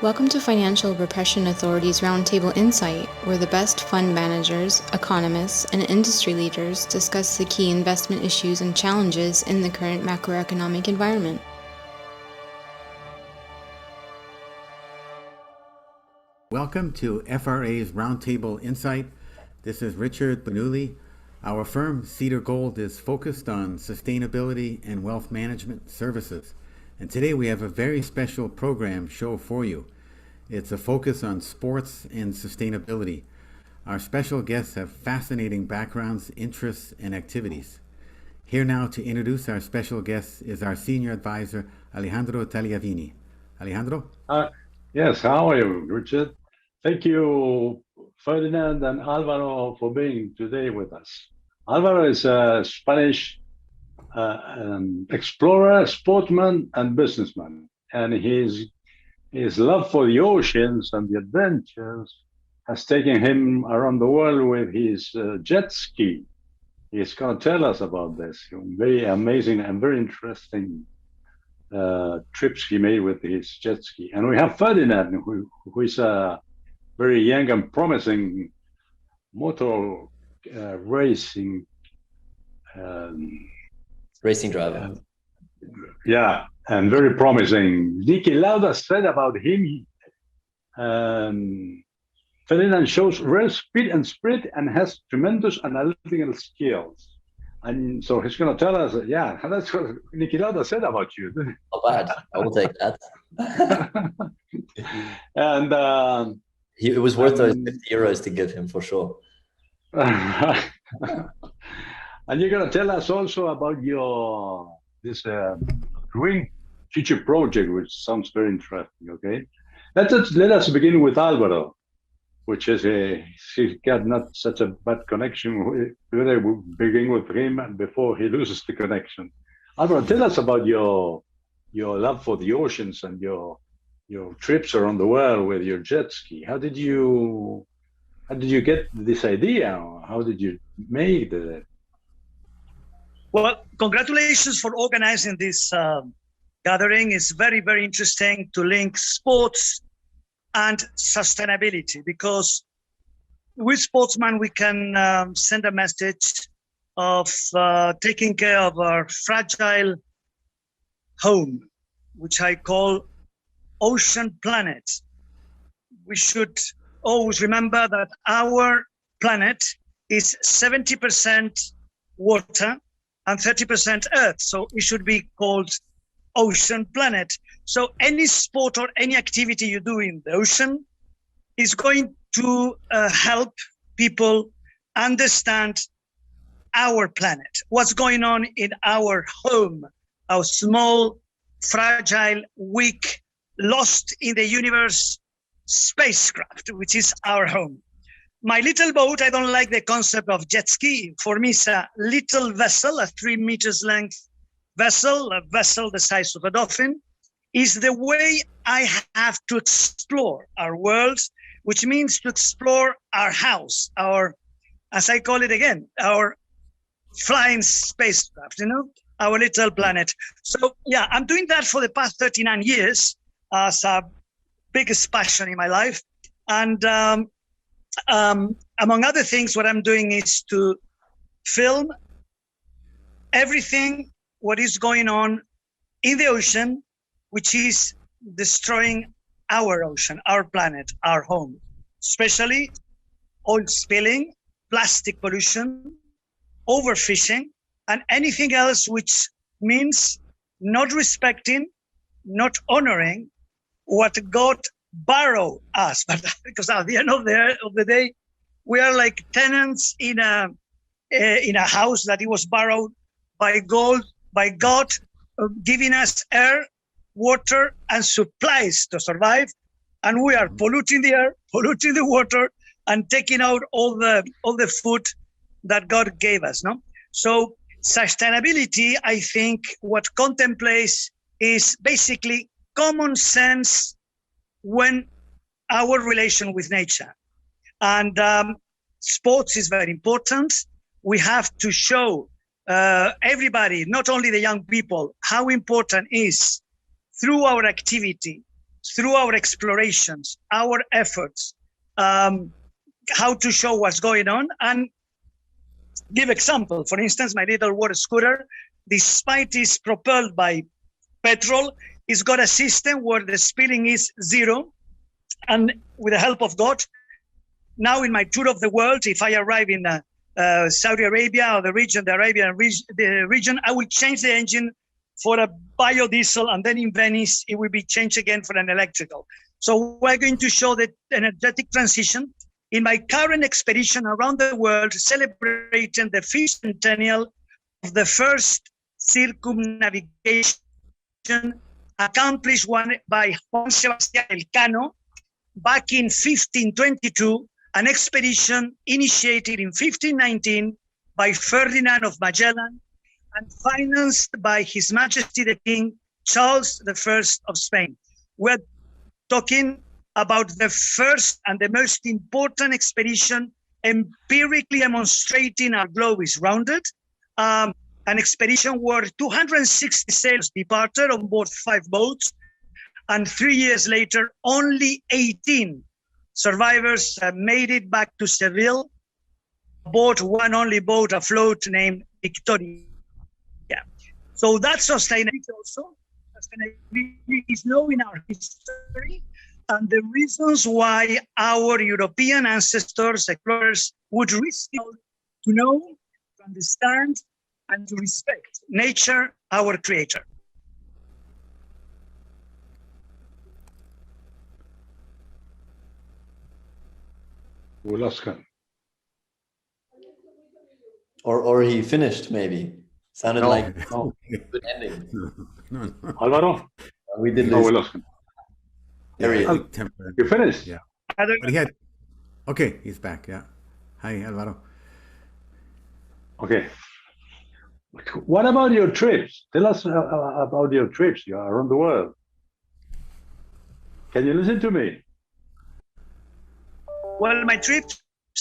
Welcome to Financial Repression Authority's Roundtable Insight, where the best fund managers, economists, and industry leaders discuss the key investment issues and challenges in the current macroeconomic environment. Welcome to FRA's Roundtable Insight. This is Richard Benuli. Our firm, Cedar Gold, is focused on sustainability and wealth management services. And today we have a very special program show for you. It's a focus on sports and sustainability. Our special guests have fascinating backgrounds, interests, and activities. Here now to introduce our special guest is our senior advisor, Alejandro Tagliavini. Alejandro? Yes, how are you, Richard? Thank you, Ferdinand and Alvaro, for being today with us. Alvaro is a Spanish explorer, sportsman, and businessman. And his love for the oceans and the adventures has taken him around the world with his jet ski. He's going to tell us about this. Very amazing and very interesting trips he made with his jet ski. And we have Ferdinand, who is a very young and promising motor racing driver. Yeah, and very promising. Niki Lauda said about him, Ferdinand shows rare speed and spirit and has tremendous analytical skills. And so he's going to tell us, that's what Niki Lauda said about you. Not bad. I will take that. And it was worth those €50 to give him for sure. And you're going to tell us also about this green future project, which sounds very interesting. Okay, let us begin with Alvaro, which is he's got not such a bad connection. We'll begin with him before he loses the connection. Alvaro, tell us about your love for the oceans and your trips around the world with your jet ski. How did you get this idea? How did you make it? Well, congratulations for organizing this gathering. It's very, very interesting to link sports and sustainability, because with sportsmen, we can send a message of taking care of our fragile home, which I call ocean planet. We should always remember that our planet is 70% water and 30% earth. So it should be called ocean planet. So any sport or any activity you do in the ocean is going to help people understand our planet, what's going on in our home, our small, fragile, weak, lost in the universe spacecraft, which is our home. My little boat, I don't like the concept of jet ski. For me, it's a little vessel, a 3 meters length vessel, a vessel the size of a dolphin, is the way I have to explore our world, which means to explore our house, our, as I call it again, our flying spacecraft, our little planet. So yeah, I'm doing that for the past 39 years as a biggest passion in my life. And among other things, what I'm doing is to film everything what is going on in the ocean, which is destroying our ocean, our planet, our home, especially oil spilling, plastic pollution, overfishing, and anything else which means not respecting, not honoring what God borrow us, but because at the end of the day, we are like tenants in a house that it was borrowed by God, giving us air, water, and supplies to survive, and we are polluting the air, polluting the water, and taking out all the food that God gave us. No, so sustainability, I think, what contemplates is basically common sense when our relation with nature. And sports is very important. We have to show everybody, not only the young people, how important is through our activity through our explorations, our efforts, how to show what's going on and give example. For instance, my little water scooter, despite it's propelled by petrol, it's got a system where the spilling is zero. And with the help of God, now in my tour of the world, if I arrive in Saudi Arabia or the Arabian region, I will change the engine for a biodiesel, and then in Venice, it will be changed again for an electrical. So we're going to show the energetic transition in my current expedition around the world, celebrating the 5th centennial of the first circumnavigation accomplished by Juan Sebastián Elcano back in 1522, an expedition initiated in 1519 by Ferdinand of Magellan and financed by His Majesty the King Charles I of Spain. We're talking about the first and the most important expedition empirically demonstrating our globe is rounded. An expedition where 260 sailors departed on board 5 boats, and 3 years later, only 18 survivors made it back to Seville aboard one only boat afloat named Victoria. So that's sustainability also. Sustainability is knowing our history and the reasons why our European ancestors, explorers, would risk it all to know, to understand, and to respect nature, our creator. We lost him. Or he finished, maybe. Sounded No. like No. good ending. No, no. Alvaro? We did No, we lose. lost him. There he Yeah, is. temporary. You finished? Yeah. Other- But he had. Okay, he's back. Yeah. Hi, Alvaro. Okay. What about your trips? Tell us about your trips. You are around the world. Can you listen to me? Well, my trip,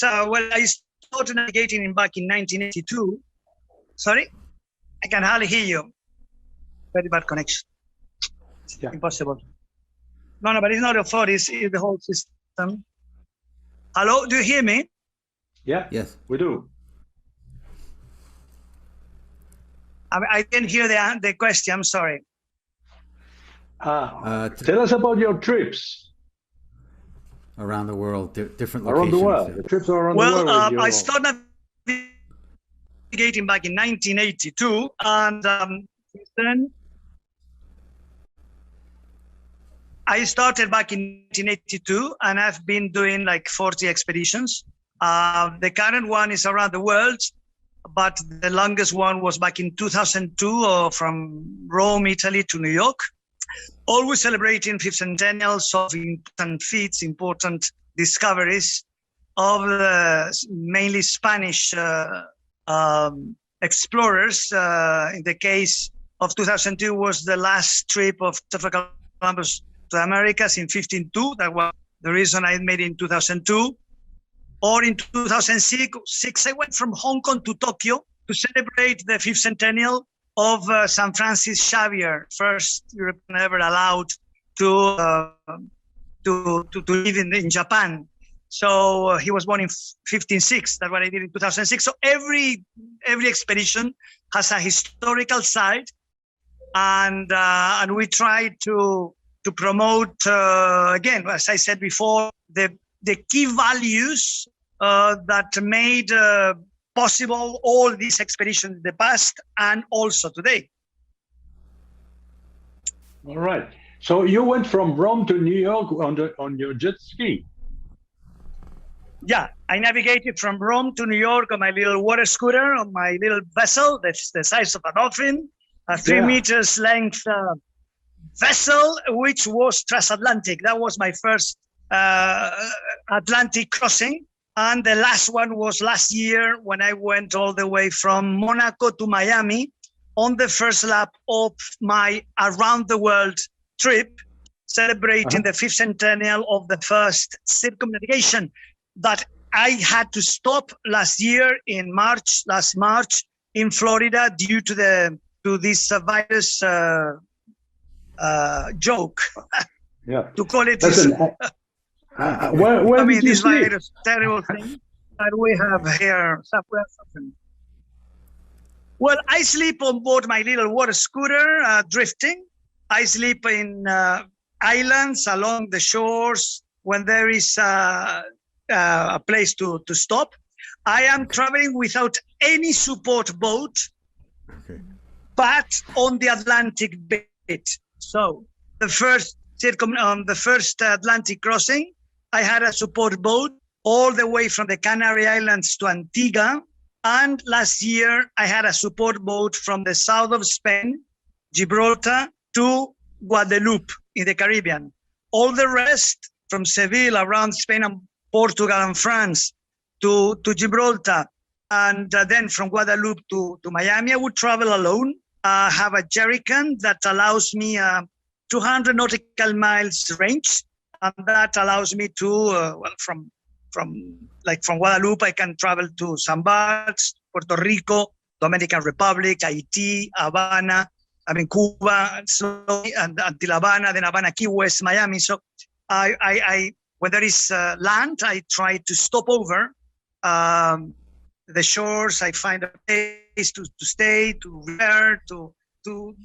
I started navigating back in 1982. Sorry? I can hardly hear you. Very bad connection. Yeah. Impossible. No, but it's not your fault, it's the whole system. Hello, do you hear me? Yeah, Yes. we do. I didn't hear the question, I'm sorry. Tell us about your trips Around the world, different around locations. the world. The trips around the world. Well, with I your- started navigating back in 1982, and since then, I started back in 1982, and I've been doing like 40 expeditions. The current one is around the world, but the longest one was back in 2002, from Rome, Italy to New York. Always celebrating 5th centennials of important feats, important discoveries of the mainly Spanish explorers. In the case of 2002 was the last trip of Christopher Columbus to Americas in 1502. That was the reason I made it in 2002. Or in 2006, I went from Hong Kong to Tokyo to celebrate the 5th centennial of San Francis Xavier, first European ever allowed to live in Japan. So he was born in 1506. That's what I did in 2006. So every expedition has a historical side, and we try to promote again, as I said before, the key values that made possible all these expeditions in the past and also today. All right. So you went from Rome to New York on your jet ski. Yeah, I navigated from Rome to New York on my little water scooter, on my little vessel that's the size of a dolphin, a 3 meters length vessel, which was transatlantic. That was my first Atlantic crossing. And the last one was last year when I went all the way from Monaco to Miami on the first lap of my around the world trip, celebrating the 5th centennial of the first circumnavigation that I had to stop last year in last March in Florida due to this virus joke. Yeah. to call it this. Listen, where I mean, did you this sleep? virus, terrible thing that we have here. Well, I sleep on board my little water scooter, drifting. I sleep in islands along the shores when there is a place to stop. I am traveling without any support boat, Okay. but on the Atlantic bit. So the first Atlantic crossing, I had a support boat all the way from the Canary Islands to Antigua. And last year, I had a support boat from the south of Spain, Gibraltar, to Guadeloupe in the Caribbean. All the rest from Seville, around Spain and Portugal and France, to Gibraltar, and then from Guadeloupe to Miami, I would travel alone. Have a jerrycan that allows me 200 nautical miles range, and that allows me to from Guadeloupe, I can travel to San Barts, Puerto Rico, Dominican Republic, Haiti, Havana, Cuba, and until Havana, then Havana, Key West, Miami. So I when there is land, I try to stop over the shores. I find a place to stay, to repair, to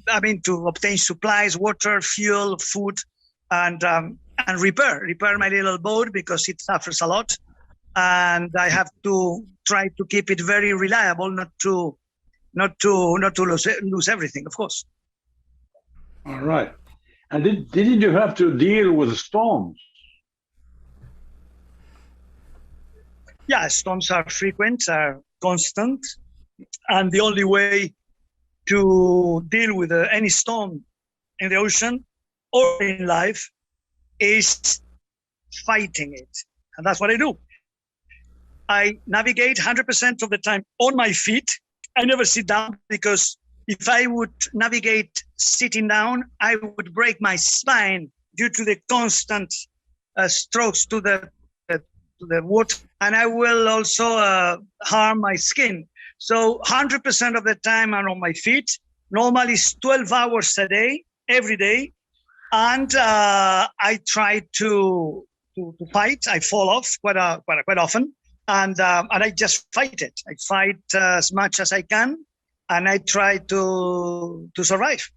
obtain supplies, water, fuel, food, and repair my little boat because it suffers a lot, and I have to try to keep it very reliable, not to lose everything, of course. All right. And didn't you have to deal with storms? Yeah, storms are frequent, are constant, and the only way to deal with any storm in the ocean or in life is fighting it. And that's what I do. I navigate 100% of the time on my feet. I never sit down, because if I would navigate sitting down, I would break my spine due to the constant strokes to the water, and I will also harm my skin. So 100% of the time I'm on my feet. Normally it's 12 hours a day, every day. And I try to fight. I fall off quite often. And I just fight it. I fight as much as I can, and I try to survive.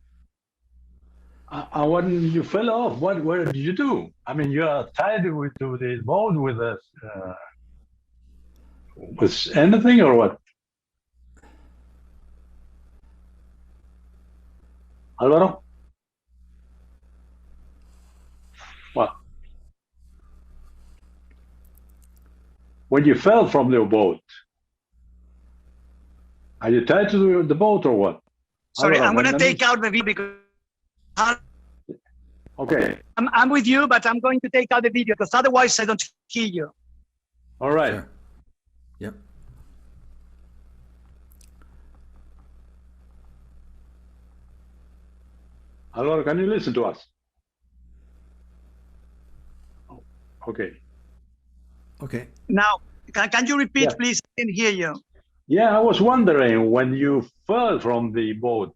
When you fell off, what did you do? I mean, you are tied to the boat with anything or what? Alvaro? What? When you fell from the boat, are you tied to the boat or what? Sorry, Alvaro, I'm going to take out the video because okay. I'm with you, but I'm going to take out the video because otherwise I don't hear you. All right. Sure. Yep. Alvaro, can you listen to us? Okay. Okay. Now, can you repeat, Yeah. please? I didn't hear you. Yeah, I was wondering, when you fell from the boat,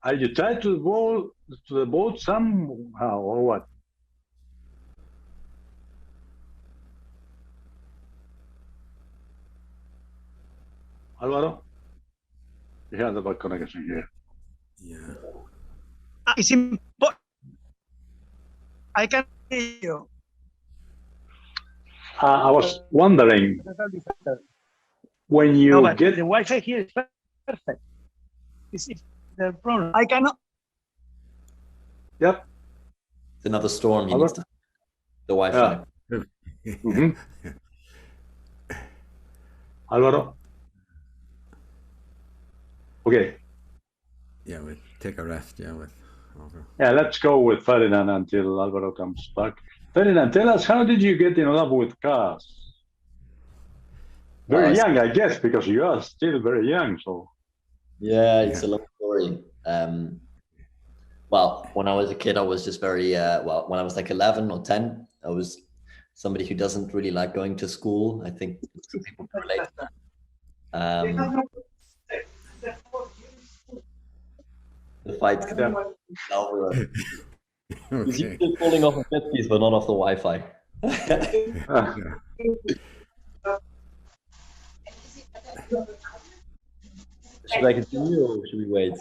are you tied to the boat somehow or what? Alvaro? We have the bad connection here. Yeah. It's important. I can hear you. I was wondering, when you No, but get the Wi-Fi here is perfect. It's the problem. I cannot. Yep. It's another storm. He Hello? needs the Wi-Fi. Yeah. Mhm. Alvaro? Okay. Yeah, we take a rest. Yeah, with over. Yeah, let's go with Ferdinand until Alvaro comes back. Ferdinand, tell us, how did you get in love with cars? Very Well, young, I guess, because you are still very young. So Yeah, it's a long story. Well, when I was a kid, I was just very, when I was like 11 or 10, I was somebody who doesn't really like going to school. I think some people can relate to that. The fight Yeah. Alvaro. He's Okay. usually falling off of jet skis, but not off the Wi-Fi. Ah, Yeah. Should I continue or should we wait?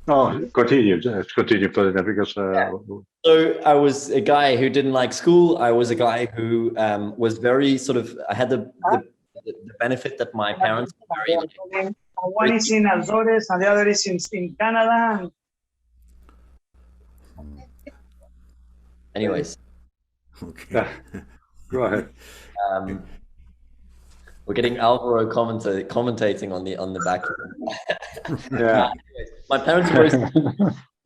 no, continue. Let's continue further because So I was a guy who didn't like school. I was a guy who was very sort of, I had the benefit that my parents were very, One is in Azores and the other is in Canada. anyways, Okay. go ahead. we're getting Alvaro commentating on the back. Yeah. My parents were It's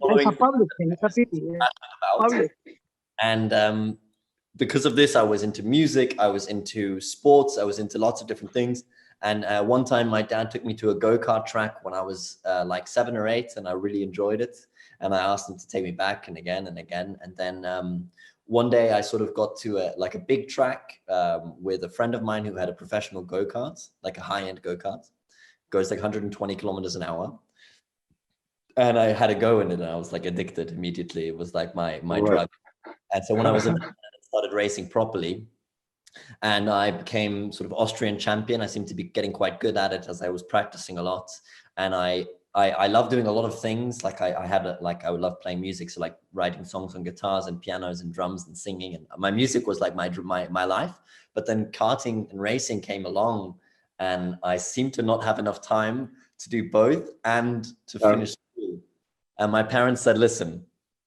following a public thing. It's a city. about. Public. And because of this, I was into music, I was into sports, I was into lots of different things. And one time my dad took me to a go-kart track when I was like 7 or 8, and I really enjoyed it. And I asked him to take me back and again and again. And then one day I sort of got to a big track with a friend of mine who had a professional go-kart, like a high-end go-kart, goes like 120 kilometers an hour. And I had a go in it, and I was like addicted immediately. It was like my Right. drug. And so when I was in, I started racing properly, and I became sort of Austrian champion. I seemed to be getting quite good at it as I was practicing a lot. And I love doing a lot of things. Like I would love playing music. So like writing songs on guitars and pianos and drums and singing. And my music was like my life. But then karting and racing came along, and I seemed to not have enough time to do both and to finish school. And my parents said, listen,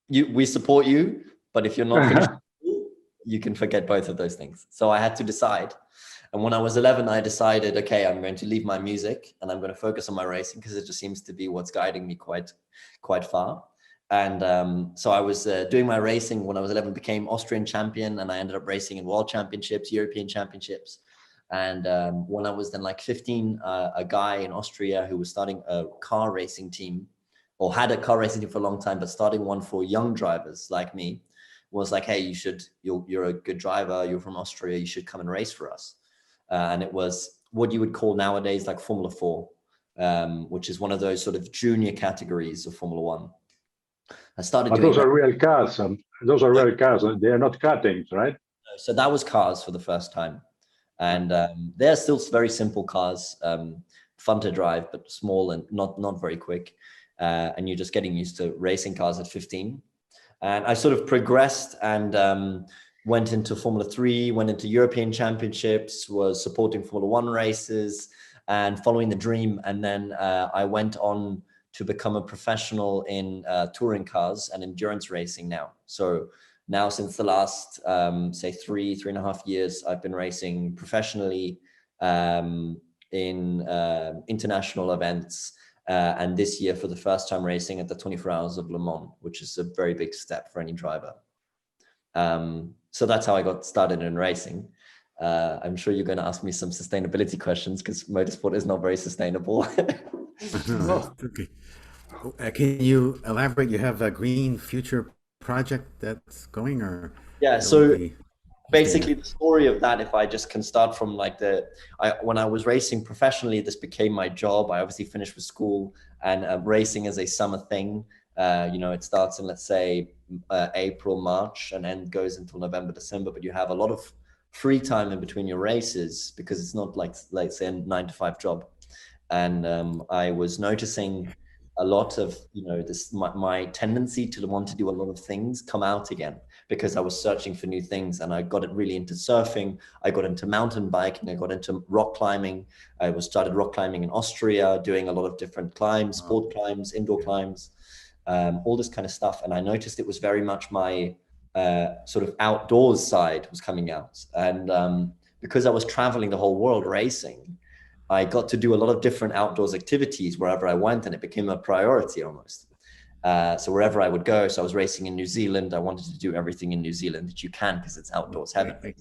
we support you, but if you're not finished school, you can forget both of those things. So I had to decide. And when I was 11, I decided, okay, I'm going to leave my music and I'm going to focus on my racing, because it just seems to be what's guiding me quite far. And so I was doing my racing when I was 11, became Austrian champion, and I ended up racing in world championships, European championships. And when I was then like 15, a guy in Austria who was starting a car racing team, or had a car racing team for a long time, but starting one for young drivers like me, was like, hey, you're a good driver, you're from Austria, you should come and race for us. And it was what you would call nowadays like Formula 4, which is one of those sort of junior categories of Formula 1. I started But doing those are real cars. Those are real cars. They are not kartings, right? So that was cars for the first time. And they're still very simple cars, fun to drive, but small and not very quick. And you're just getting used to racing cars at 15. And I sort of progressed and went into Formula 3, went into European championships, was supporting Formula 1 races and following the dream. And then I went on to become a professional in touring cars and endurance racing now. So now since the last, say 3.5 years, I've been racing professionally in international events. And this year, for the first time, racing at the 24 Hours of Le Mans, which is a very big step for any driver. So that's how I got started in racing. I'm sure you're going to ask me some sustainability questions, because motorsport is not very sustainable. Okay. Can you elaborate? You have a Green Future project that's going, or? Yeah, so basically the story of that, if I just can start from like when I was racing professionally, this became my job. I obviously finished with school, and racing is a summer thing. It starts in, let's say, April, March, and then goes until November, December, but you have a lot of free time in between your races, because it's not like say a 9-to-5 job. And I was noticing a lot of, my tendency to want to do a lot of things come out again, because I was searching for new things, and I got really into surfing. I got into mountain biking. I got into rock climbing. I started rock climbing in Austria, doing a lot of different climbs, sport climbs, indoor climbs, all this kind of stuff. And I noticed it was very much my sort of outdoors side was coming out. And because I was traveling the whole world racing, I got to do a lot of different outdoors activities wherever I went, and it became a priority almost. So wherever I would go, so I was racing in New Zealand. I wanted to do everything in New Zealand that you can, because it's outdoors heavy.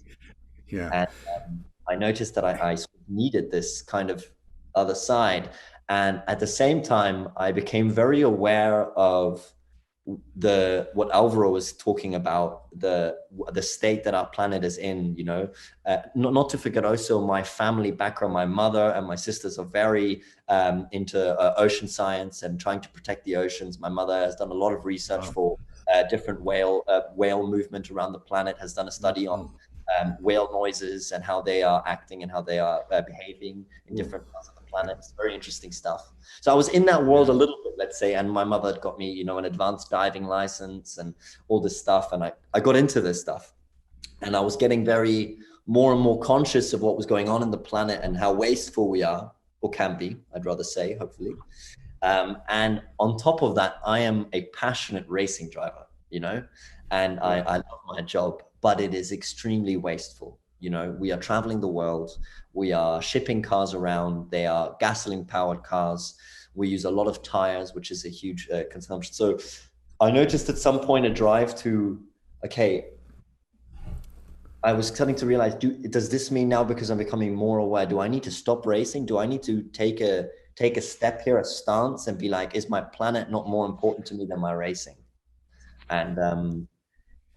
Yeah. And I noticed that I sort of needed this kind of other side. And at the same time, I became very aware of what Alvaro was talking about, the state that our planet is in, not to forget also my family background. My mother and my sisters are very into ocean science and trying to protect the oceans. My mother has done a lot of research for different whale movement around the planet, has done a study on whale noises and how they are acting and how they are behaving in different parts of the planet. It's very interesting stuff. So I was in that world a little bit, let's say, and my mother had got me, you know, an advanced diving license and all this stuff. And I got into this stuff, and I was getting more and more conscious of what was going on in the planet and how wasteful we are, or can be, I'd rather say, hopefully. And on top of that, I am a passionate racing driver, you know, and I love my job, but it is extremely wasteful. You know, we are traveling the world, we are shipping cars around, they are gasoline powered cars. We use a lot of tires, which is a huge consumption. So I noticed at some point a drive to, okay, I was starting to realize, does this mean now, because I'm becoming more aware, do I need to stop racing? Do I need to take a step here, a stance, and be like, is my planet not more important to me than my racing? And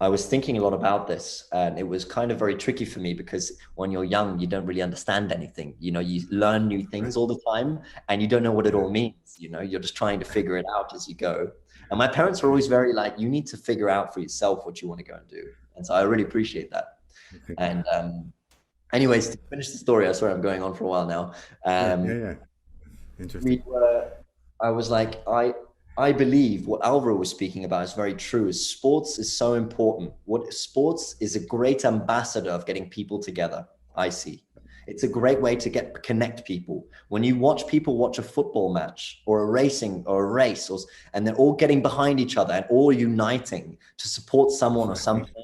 I was thinking a lot about this, and it was kind of very tricky for me, because when you're young, you don't really understand anything. You know, you learn new things all the time, and you don't know what it all means. You know, you're just trying to figure it out as you go. And my parents were always very like, you need to figure out for yourself what you want to go and do. And so I really appreciate that. And anyways, to finish the story, I'm sorry I'm going on for a while now. Interesting. I was like, I believe what Alvaro was speaking about is very true. Sports is so important. Sports is a great ambassador of getting people together, I see. It's a great way to connect people. When you watch people watch a football match or a race, and they're all getting behind each other and all uniting to support someone or something,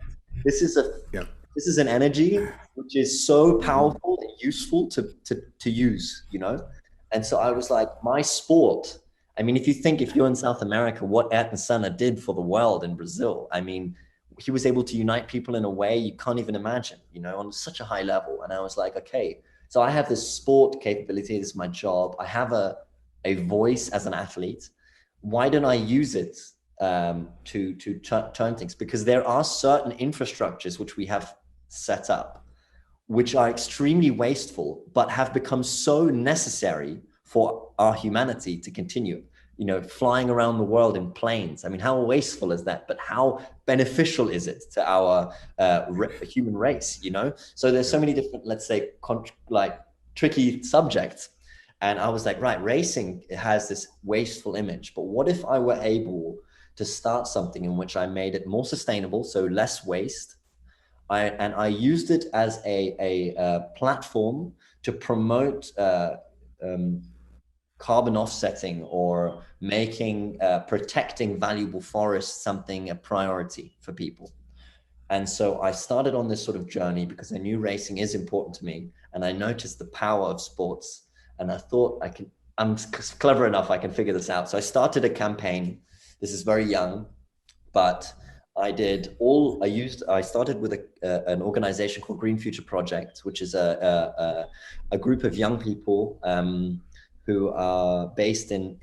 this is an energy which is so powerful and useful to use, you know? And so I was like, my sport, I mean, if you're in South America, what Ayrton Senna did for the world in Brazil, I mean, he was able to unite people in a way you can't even imagine, you know, on such a high level. And I was like, okay, so I have this sport capability, this is my job. I have a voice as an athlete. Why don't I use it to turn things? Because there are certain infrastructures which we have set up, which are extremely wasteful, but have become so necessary for our humanity to continue. You know, flying around the world in planes. I mean, how wasteful is that? But how beneficial is it to our human race, you know? So there's so many different, let's say, tricky subjects. And I was like, right, racing has this wasteful image, but what if I were able to start something in which I made it more sustainable, so less waste, and I used it as a platform to promote carbon offsetting, or making protecting valuable forests something a priority for people. And so I started on this sort of journey because I knew racing is important to me, and I noticed the power of sports, and I thought I'm clever enough, I can figure this out. So I started a campaign. This is very young, but I started with an organization called Green Future Project, which is a group of young people who are based in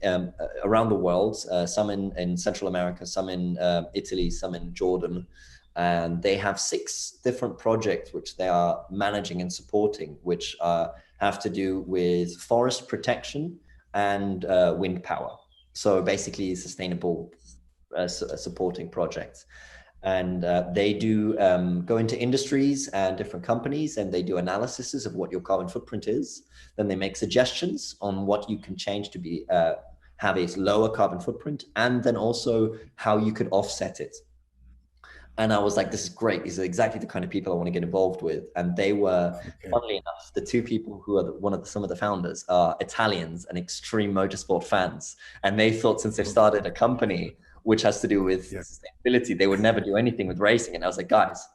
around the world, some in Central America, some in Italy, some in Jordan. And they have 6 different projects which they are managing and supporting, which have to do with forest protection and wind power. So basically sustainable supporting projects. And they do go into industries and different companies, and they do analyses of what your carbon footprint is. Then they make suggestions on what you can change to be have a lower carbon footprint, and then also how you could offset it. And I was like, this is great. These are exactly the kind of people I want to get involved with. And they were, funnily enough, the 2 people who are some of the founders are Italians and extreme motorsport fans. And they thought, since they've started a company which has to do with sustainability, they would never do anything with racing. And I was like, guys,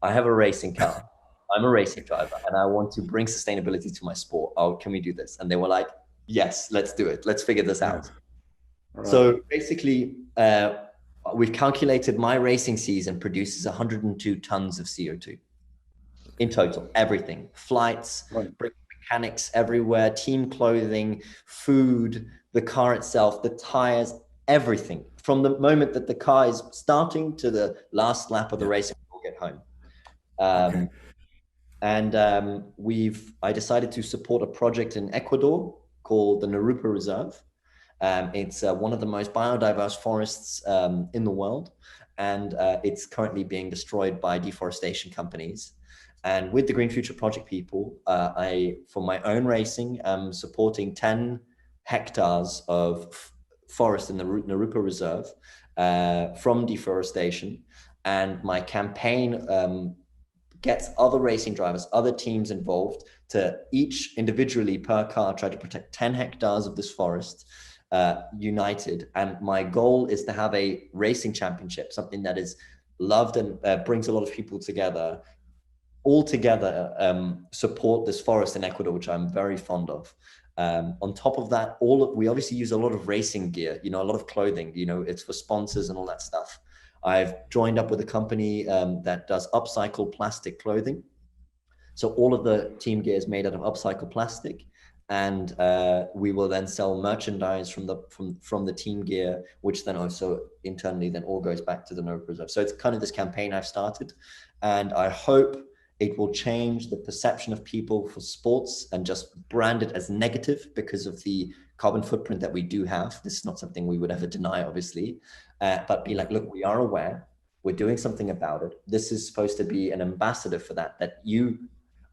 I have a racing car. I'm a racing driver, and I want to bring sustainability to my sport. Oh, can we do this? And they were like, yes, let's do it. Let's figure this out. Right. So basically, we've calculated my racing season produces 102 tons of CO2 in total, everything, flights, mechanics everywhere, team clothing, food, the car itself, the tires, everything. From the moment that the car is starting to the last lap of the race, we'll get home. I decided to support a project in Ecuador called the Narupa Reserve. It's one of the most biodiverse forests in the world. and it's currently being destroyed by deforestation companies. And with the Green Future Project people, I, for my own racing, am supporting 10 hectares of forest in the Narupa Reserve from deforestation. And my campaign gets other racing drivers, other teams involved to each individually per car try to protect 10 hectares of this forest united. And my goal is to have a racing championship, something that is loved and brings a lot of people together, all together support this forest in Ecuador, which I'm very fond of. On top of that, we obviously use a lot of racing gear, a lot of clothing, it's for sponsors and all that stuff. I've joined up with a company that does upcycled plastic clothing. So all of the team gear is made out of upcycled plastic, and we will then sell merchandise from the team gear, which then also internally then all goes back to the Narupa Reserve. So it's kind of this campaign I've started, and I hope it will change the perception of people for sports and just brand it as negative because of the carbon footprint that we do have. This is not something we would ever deny, obviously, but be like, look, we are aware, we're doing something about it. This is supposed to be an ambassador for that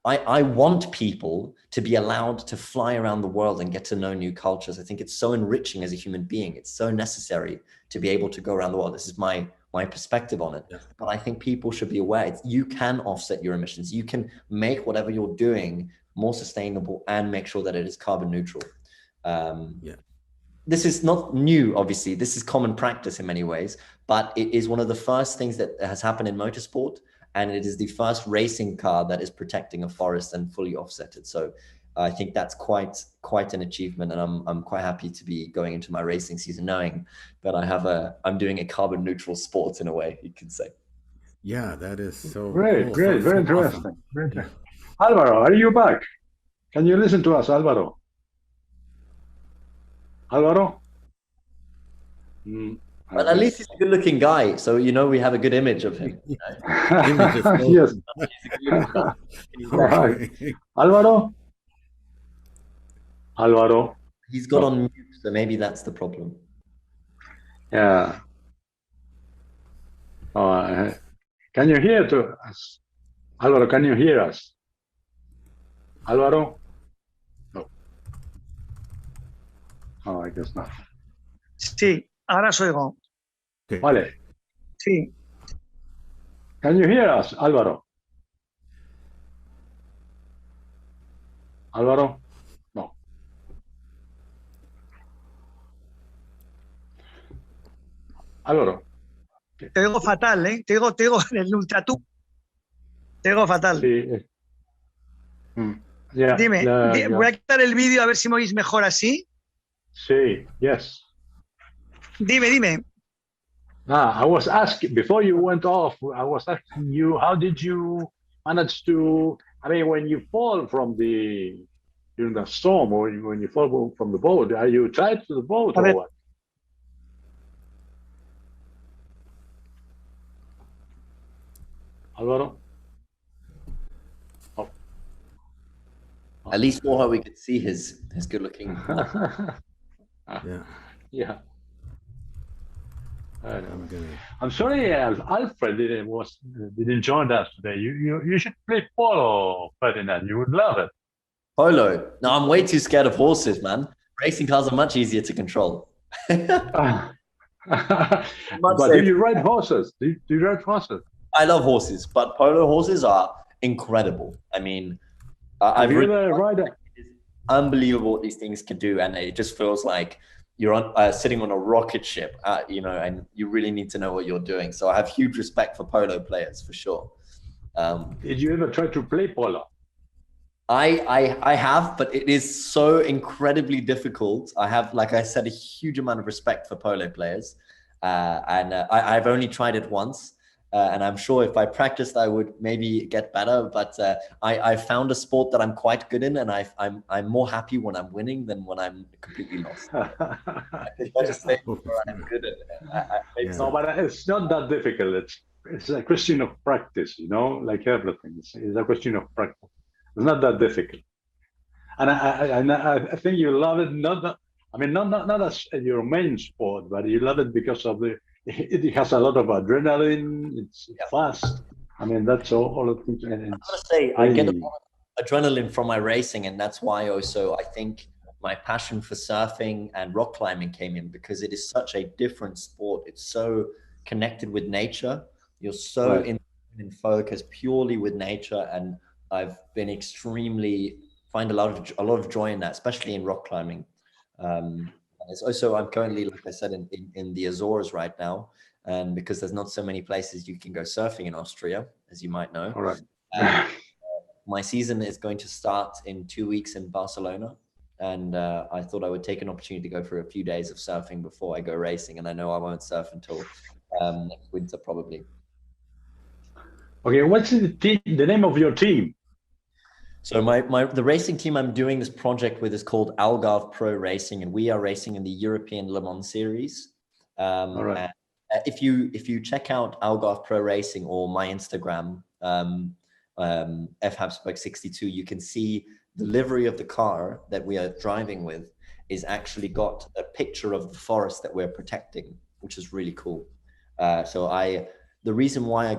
I want people to be allowed to fly around the world and get to know new cultures. I think it's so enriching as a human being. It's so necessary to be able to go around the world. This is my perspective on it. Yeah. But I think people should be aware you can offset your emissions. You can make whatever you're doing more sustainable and make sure that it is carbon neutral. This is not new, obviously. This is common practice in many ways, but it is one of the first things that has happened in motorsport. And it is the first racing car that is protecting a forest and fully offsetted. So I think that's quite an achievement, and I'm quite happy to be going into my racing season knowing that I'm doing a carbon neutral sport in a way, you could say. Yeah, that is so great, cool. great, so very interesting. Awesome. Very interesting. Alvaro, are you back? Can you listen to us, Alvaro? Alvaro? Well, at least he's a good-looking guy, so we have a good image of him. Yes. Right. Alvaro. He's got on mute, so maybe that's the problem. Yeah. Can you hear us? Alvaro, can you hear us? Alvaro? No. Oh, I guess not. Sí. Ahora os oigo. Okay. Vale. Sí. Can you hear us, Álvaro? Álvaro? No. Álvaro. Te oigo fatal, ¿eh? Te oigo en el ultratú. Te oigo fatal. Sí. Yeah, dime, voy a quitar el vídeo a ver si me oís mejor así. Sí, yes. Dime. I was asking, before you went off, I was asking you, how did you manage to, when you fall from during the storm, or when you fall from the boat, are you tied to the boat or what? Alvaro? Oh. At least for how we could see his good looking. Yeah. I'm sorry, Alfred didn't join us today. You should play polo, Ferdinand. You would love it. Polo? No, I'm way too scared of horses, man. Racing cars are much easier to control. But do you ride horses? Do you ride horses? I love horses, but polo horses are incredible. I've ridden. It's unbelievable what these things can do, and it just feels like you're sitting on a rocket ship, and you really need to know what you're doing. So I have huge respect for polo players, for sure. Did you ever try to play polo? I have, but it is so incredibly difficult. I have, like I said, a huge amount of respect for polo players. I've only tried it once. And I'm sure if I practiced, I would maybe get better. But I found a sport that I'm quite good in, and I'm more happy when I'm winning than when I'm completely lost. I just think I'm good at it. No, but it's not that difficult. It's a question of practice, like everything. It's a question of practice. It's not that difficult. And I think you love it, not as your main sport, but you love it because of it has a lot of adrenaline. It's fast. I mean, that's all of things. And I gotta say, I get a lot of adrenaline from my racing, and that's why also I think my passion for surfing and rock climbing came in, because it is such a different sport. It's so connected with nature. You're so in focus purely with nature, and I've been find a lot of joy in that, especially in rock climbing. It's also, I'm currently, like I said, in the Azores right now, and because there's not so many places you can go surfing in Austria, as you might know. All right. My season is going to start in 2 weeks in Barcelona, and I thought I would take an opportunity to go for a few days of surfing before I go racing, and I know I won't surf until next winter probably. Okay, what's the name of your team? So the racing team I'm doing this project with is called Algarve Pro Racing, and we are racing in the European Le Mans Series. All right. If you check out Algarve Pro Racing or my Instagram, fhabsburg62, you can see the livery of the car that we are driving with is actually got a picture of the forest that we're protecting, which is really cool. The reason why I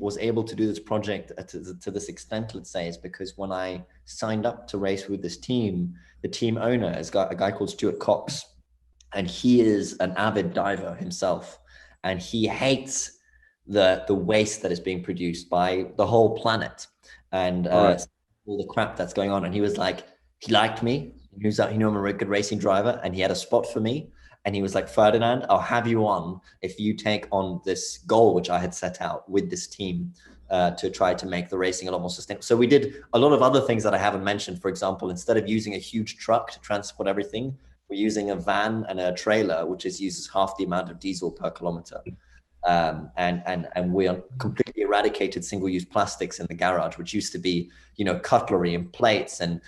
was able to do this project to this extent, let's say, is because when I signed up to race with this team, the team owner is a guy called Stuart Cox, and he is an avid diver himself, and he hates the waste that is being produced by the whole planet and all the crap that's going on. And he was like, he liked me. He knew I'm a good racing driver, and he had a spot for me. And he was like, Ferdinand, I'll have you on if you take on this goal, which I had set out with this team to try to make the racing a lot more sustainable. So we did a lot of other things that I haven't mentioned. For example, instead of using a huge truck to transport everything, we're using a van and a trailer, which uses half the amount of diesel per kilometer. And we completely eradicated single-use plastics in the garage, which used to be, cutlery and plates and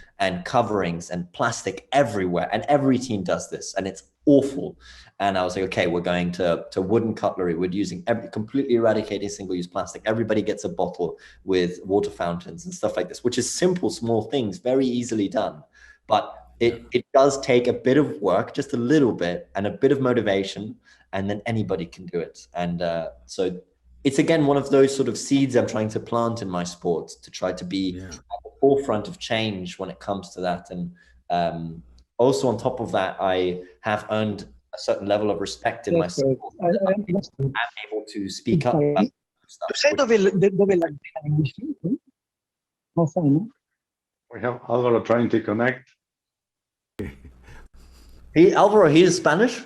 coverings and plastic everywhere. And every team does this, and it's awful. And I was like, okay, we're going to wooden cutlery. We're using completely eradicating single-use plastic. Everybody gets a bottle with water fountains and stuff like this, which is simple, small things, very easily done. But it does take a bit of work, just a little bit, and a bit of motivation, and then anybody can do it. And so it's, again, one of those sort of seeds I'm trying to plant in my sport to try to be at the forefront of change when it comes to that. And also on top of that, I have earned a certain level of respect in my sport. I'm able to speak up about stuff. We have Alvaro trying to connect. Alvaro, he is Spanish?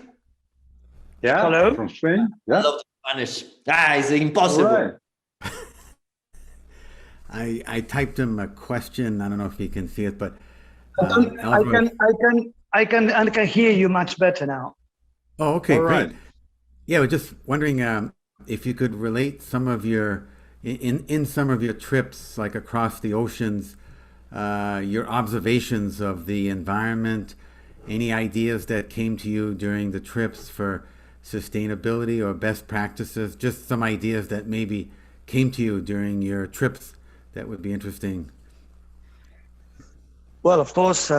Yeah. Hello? From Spain? Yeah. I love Spanish. It's impossible. Right. I typed him a question. I don't know if you can see it, but I can hear you much better now. Oh, okay, All great. right. Yeah, we're just wondering if you could relate some of your in some of your trips, like across the oceans, your observations of the environment, any ideas that came to you during the trips for sustainability or best practices, just some ideas that maybe came to you during your trips that would be interesting. Well, of course,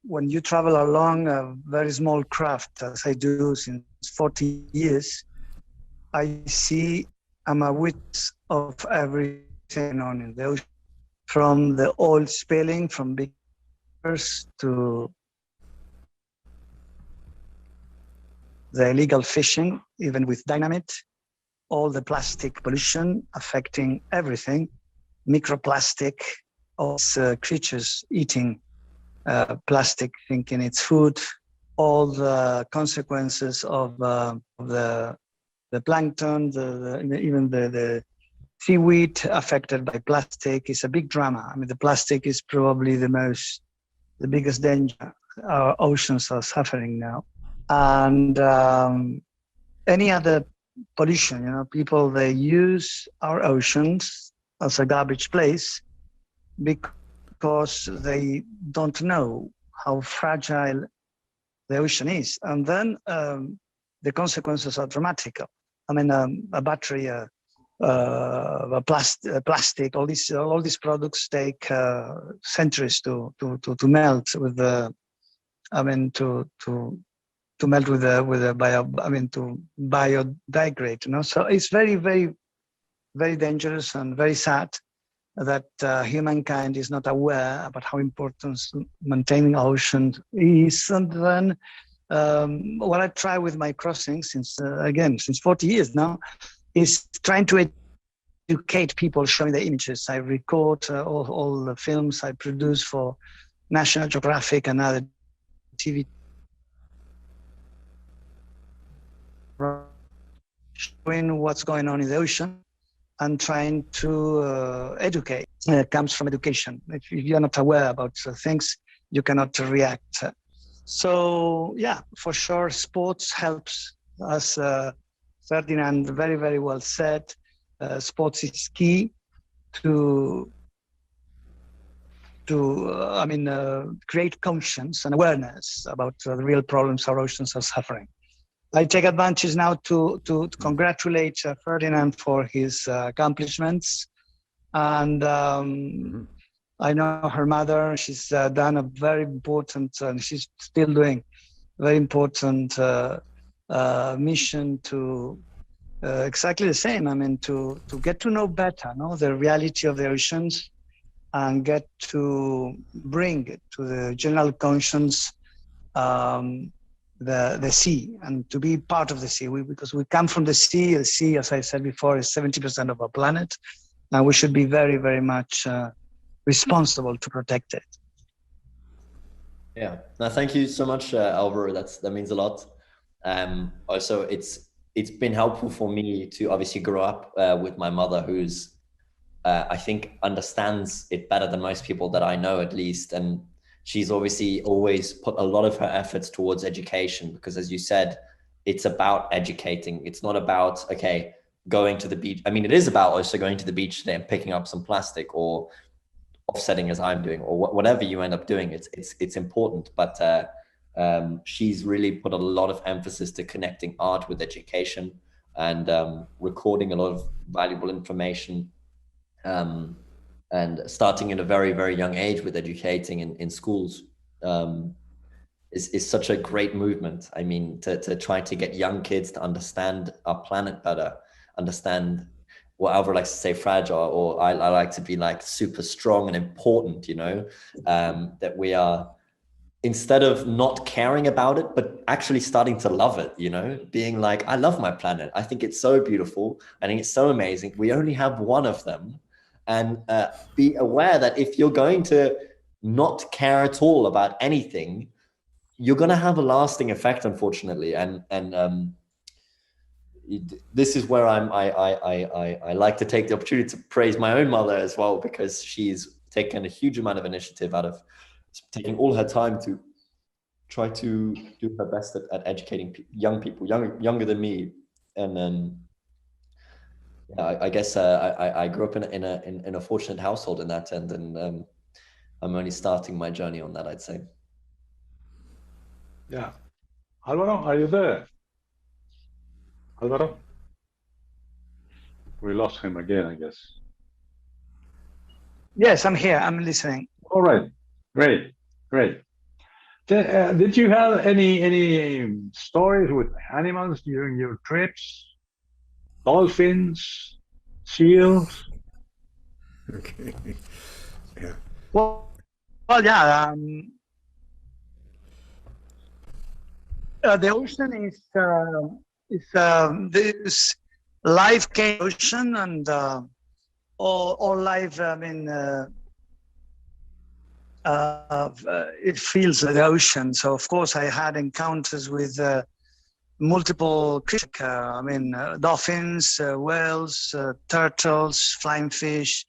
when you travel along a very small craft, as I do since 40 years, I'm a witness of everything on in the ocean, from the oil spilling from big rivers to the illegal fishing, even with dynamite, all the plastic pollution affecting everything, microplastic, all creatures eating plastic, thinking it's food, all the consequences of the plankton, even the seaweed affected by plastic is a big drama. I mean, the plastic is probably the biggest danger our oceans are suffering now. And any other pollution, people, they use our oceans as a garbage place because they don't know how fragile the ocean is. And then the consequences are dramatic. I mean, a battery, plastic, all these products take centuries to melt with to melt with a to biodegrade. So it's very, very, very dangerous and very sad that humankind is not aware about how important maintaining oceans is. And then what I try with my crossings since 40 years now is trying to educate people, showing the images. I record all the films I produce for National Geographic and other TV, showing what's going on in the ocean and trying to educate. It comes from education. If you're not aware about things, you cannot react. So yeah, for sure, sports helps us. Ferdinand very, very well said. Sports is key to create conscience and awareness about the real problems our oceans are suffering. I take advantage now to congratulate Ferdinand for his accomplishments. And I know her mother, she's done a very important, and she's still doing very important mission to exactly the same. To get to know better, the reality of the oceans, and get to bring it to the general conscience the sea, and to be part of the sea. Because we come from the sea. The sea, as I said before, is 70% of our planet, and we should be very, very much responsible to protect it. Yeah. No, thank you so much, Alvaro. That means a lot. Also, it's been helpful for me to obviously grow up with my mother, who's I think understands it better than most people that I know, at least. And she's obviously always put a lot of her efforts towards education, because as you said, it's about educating. It's not about, okay, going to the beach. I mean, it is about also going to the beach today and picking up some plastic, or offsetting as I'm doing, or whatever you end up doing. It's important, but she's really put a lot of emphasis to connecting art with education, and recording a lot of valuable information, and starting at a very, very young age with educating in schools is such a great movement. I mean, to try to get young kids to understand our planet better, understand what Alvaro likes to say, fragile, or I like to be like super strong and important, that we are, instead of not caring about it, but actually starting to love it, being like, I love my planet. I think it's so beautiful. I think it's so amazing. We only have one of them. And be aware that if you're going to not care at all about anything, you're going to have a lasting effect, unfortunately. And this is where I like to take the opportunity to praise my own mother as well, because she's taken a huge amount of initiative out of taking all her time to try to do her best at educating young people, younger than me. And then I guess I grew up in a fortunate household in that end, and I'm only starting my journey on that, I'd say. Yeah. Alvaro, are you there? Alvaro? We lost him again, I guess. Yes, I'm here. I'm listening. All right. Great. Did you have any stories with animals during your trips? Dolphins, seals? Okay. Yeah. Well, yeah. The ocean is this life ocean, and all life. It feels the ocean. So of course, I had encounters with multiple creatures. Dolphins, whales, turtles, flying fish,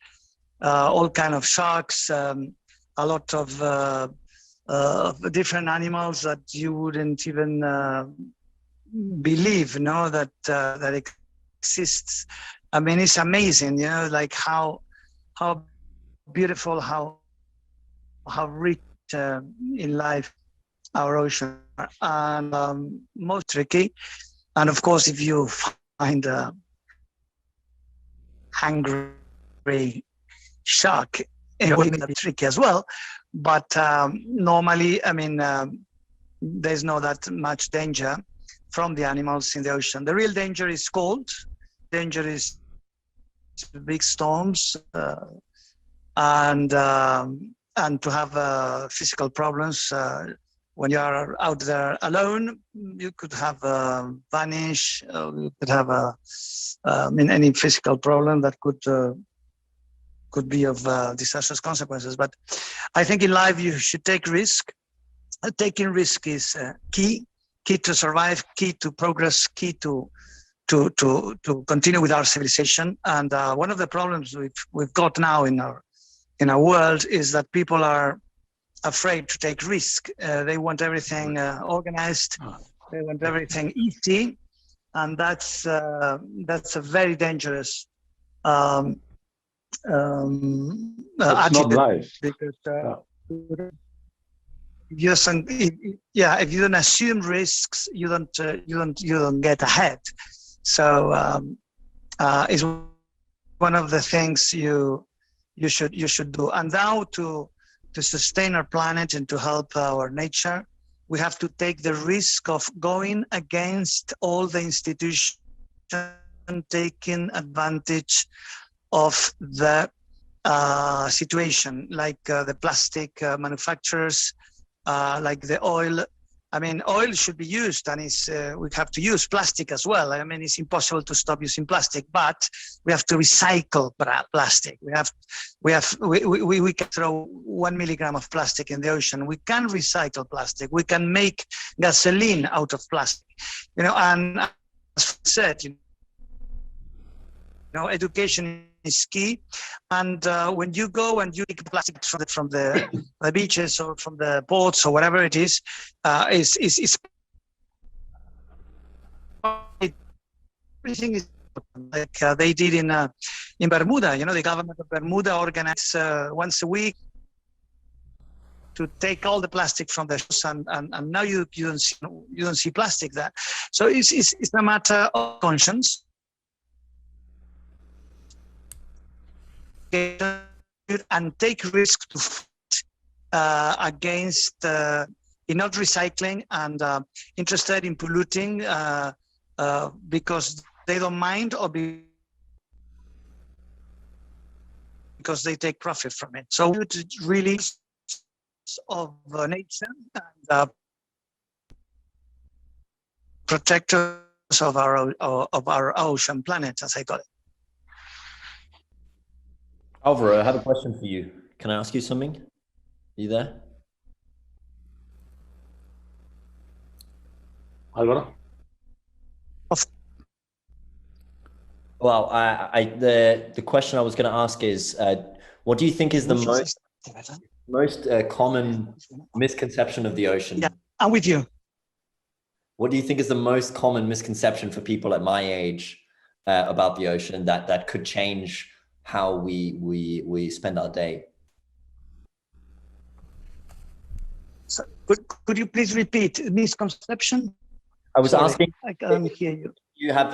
all kind of sharks, a lot of different animals that you wouldn't even believe, that exists. It's amazing, like how beautiful, how rich in life our ocean are, and most tricky. And of course, if you find a hungry shark, it will be tricky as well. But normally, there's not that much danger from the animals in the ocean. The real danger is cold. Danger is big storms and to have physical problems. When you are out there alone, you could have vanish. You could have any physical problem that could be of disastrous consequences. But I think in life you should take risk. Taking risk is key to survive, key to progress, key to continue with our civilization. And one of the problems we've got now in our world is that people are afraid to take risk. They want everything organized. They want everything easy, and that's a very dangerous That's not attitude, life. because if you don't assume risks, you don't get ahead. So is one of the things you should do. And now to sustain our planet and to help our nature, we have to take the risk of going against all the institutions taking advantage of the situation, like the plastic manufacturers, like the oil. I mean, oil should be used, and we have to use plastic as well. I mean, it's impossible to stop using plastic, but we have to recycle plastic. We can throw 1 milligram of plastic in the ocean. We can recycle plastic. We can make gasoline out of plastic. And as I said, education is key. And when you go and you take plastic from the beaches or from the ports or whatever it is everything is like they did in Bermuda. The government of Bermuda organized once a week to take all the plastic from the ships, and now you don't see plastic there. So it's a matter of conscience. And take risks to fight against in not recycling and interested in polluting because they don't mind or because they take profit from it. So really of nature and protectors of our ocean planet, as I call it. Alvaro, I have a question for you. Can I ask you something? Are you there? Alvaro? Well, the question I was going to ask is, what do you think is the most common misconception of the ocean? Yeah, I'm with you. What do you think is the most common misconception for people at my age about the ocean that could change how we spend our day? So, could you please repeat misconception? I was asking. I can't hear you. You have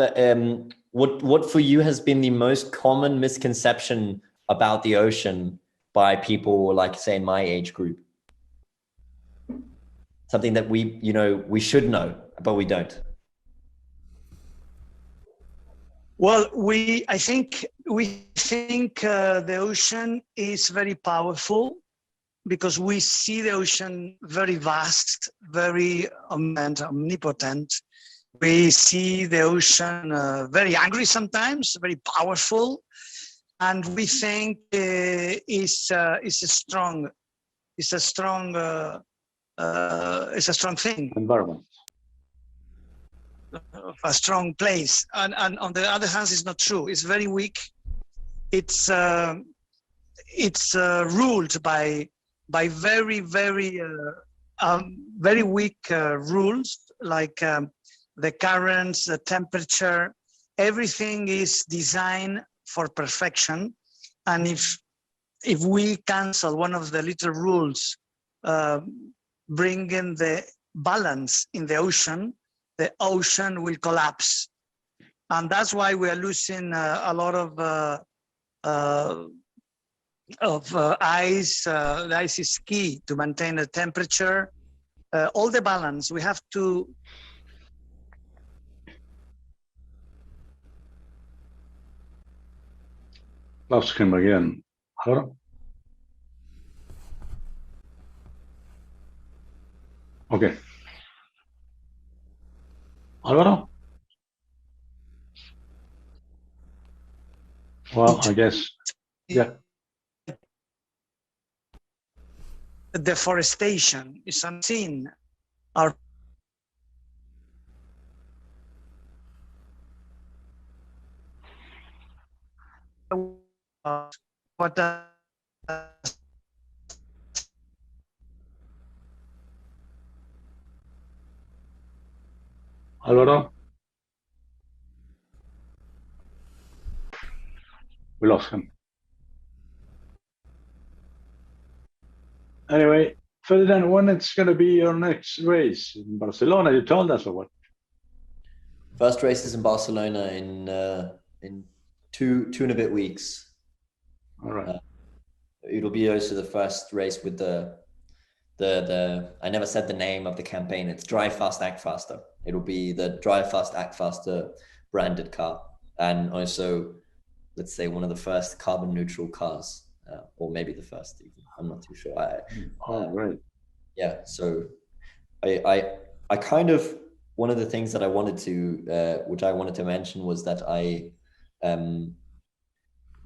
what for you has been the most common misconception about the ocean by people, like, say, in my age group? Something that we should know, but we don't. Well, I think the ocean is very powerful because we see the ocean very vast, very omnipotent. We see the ocean very angry sometimes, very powerful, and we think it's a strong thing. Environment. A strong place, and on the other hand, it's not true. It's very weak. It's ruled by very weak rules, like the currents, the temperature. Everything is designed for perfection, and if we cancel one of the little rules, bringing the balance in the ocean will collapse. And that's why we are losing a lot of ice. The ice is key to maintain the temperature. all the balance. We have to Lost him again. Hello? Okay. Alvaro? Well, I guess, yeah. deforestation is unseen. Our what Alvaro? We lost him. Anyway, Ferdinand, when it's going to be your next race in Barcelona? You told us or what? First race is in Barcelona in two and a bit weeks. All right. It'll be also the first race with the I never said the name of the campaign. It's Drive Fast, Act Faster. It'll be the Drive Fast, Act Faster branded car, and also, let's say, one of the first carbon neutral cars, or maybe the first. Even. I'm not too sure. Right. Yeah. So, I kind of, one of the things that I wanted to, which I wanted to mention, was that I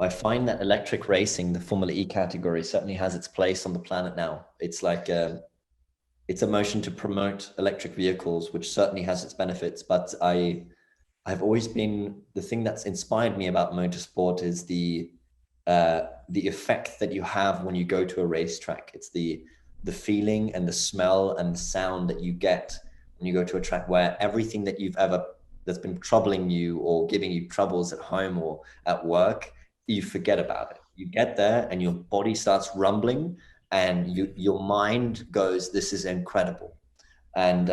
find that electric racing, the Formula E category, certainly has its place on the planet now. It's like it's a motion to promote electric vehicles, which certainly has its benefits. But I've always been, the thing that's inspired me about motorsport is the effect that you have when you go to a racetrack. It's the feeling and the smell and the sound that you get when you go to a track, where everything that you've ever, that's been troubling you or giving you troubles at home or at work, you forget about it. You get there and your body starts rumbling and your mind goes, this is incredible. And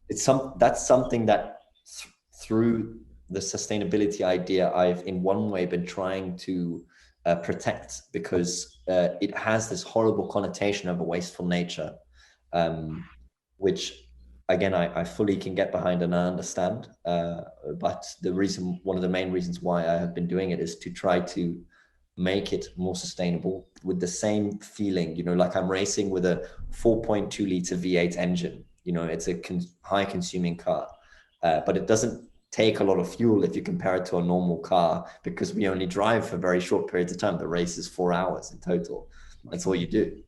that's something that through the sustainability idea, I've in one way been trying to protect, because it has this horrible connotation of a wasteful nature, which again, I fully can get behind and I understand. But one of the main reasons why I have been doing it is to try to make it more sustainable with the same feeling, like I'm racing with a 4.2 liter V8 engine. It's a high consuming car, but it doesn't take a lot of fuel if you compare it to a normal car, because we only drive for very short periods of time. The race is 4 hours in total. That's all you do.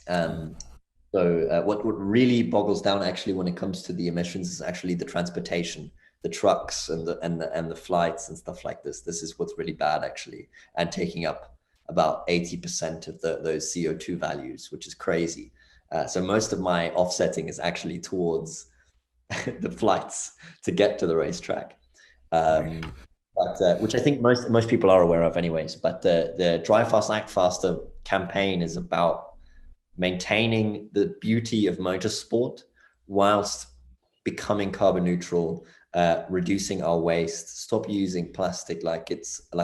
So what really boggles down actually when it comes to the emissions is actually the transportation, the trucks and the flights and stuff like this. This is what's really bad actually, and taking up about 80% of those CO2 values, which is crazy. So most of my offsetting is actually towards the flights to get to the racetrack, but which I think most people are aware of anyways. But the Drive Fast, Act Faster campaign is about maintaining the beauty of motorsport whilst becoming carbon neutral, reducing our waste, stop using plastic like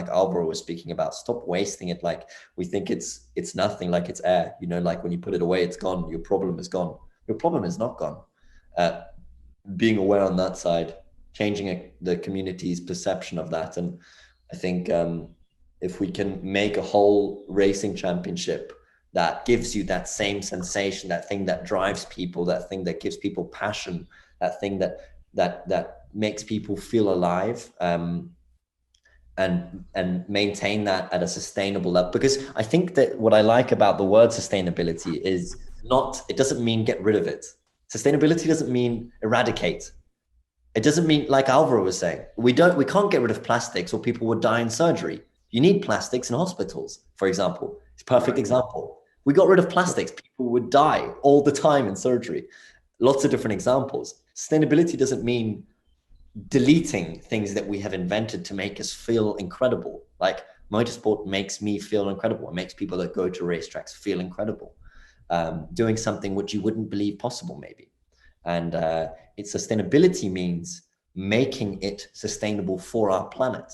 Alvaro was speaking about, stop wasting it like we think it's nothing, like it's air, like when you put it away, it's gone, your problem is gone. Your problem is not gone. Being aware on that side, changing the community's perception of that. And I think if we can make a whole racing championship that gives you that same sensation, that thing that drives people, that thing that gives people passion, that thing that makes people feel alive, and maintain that at a sustainable level. Because I think that what I like about the word sustainability is it doesn't mean get rid of it. Sustainability doesn't mean eradicate. It doesn't mean, like Alvaro was saying, we can't get rid of plastics or people would die in surgery. You need plastics in hospitals, for example. It's a perfect example. We got rid of plastics, people would die all the time in surgery. Lots of different examples. Sustainability doesn't mean deleting things that we have invented to make us feel incredible. Like motorsport makes me feel incredible. It makes people that go to racetracks feel incredible. Doing something which you wouldn't believe possible maybe. And its sustainability means making it sustainable for our planet,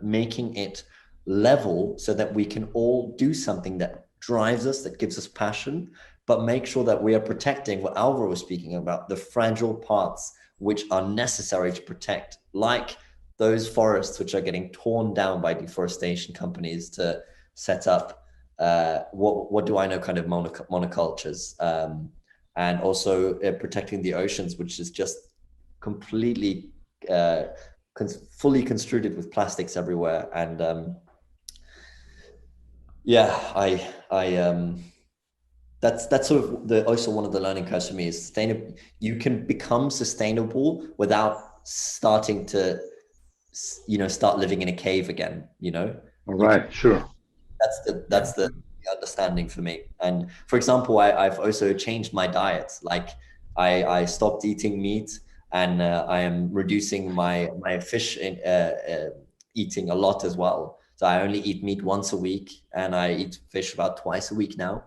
making it level so that we can all do something that drives us, that gives us passion, but make sure that we are protecting what Alvaro was speaking about, the fragile parts which are necessary to protect, like those forests which are getting torn down by deforestation companies to set up what do I know, kind of monocultures, and also protecting the oceans, which is just completely fully construed with plastics everywhere. And that's sort of also one of the learning curves for me is sustainable. You can become sustainable without starting to, start living in a cave again, All right, sure. That's the understanding for me. And for example, I've also changed my diet. Like I stopped eating meat, and I am reducing my fish eating a lot as well. So I only eat meat once a week, and I eat fish about twice a week now,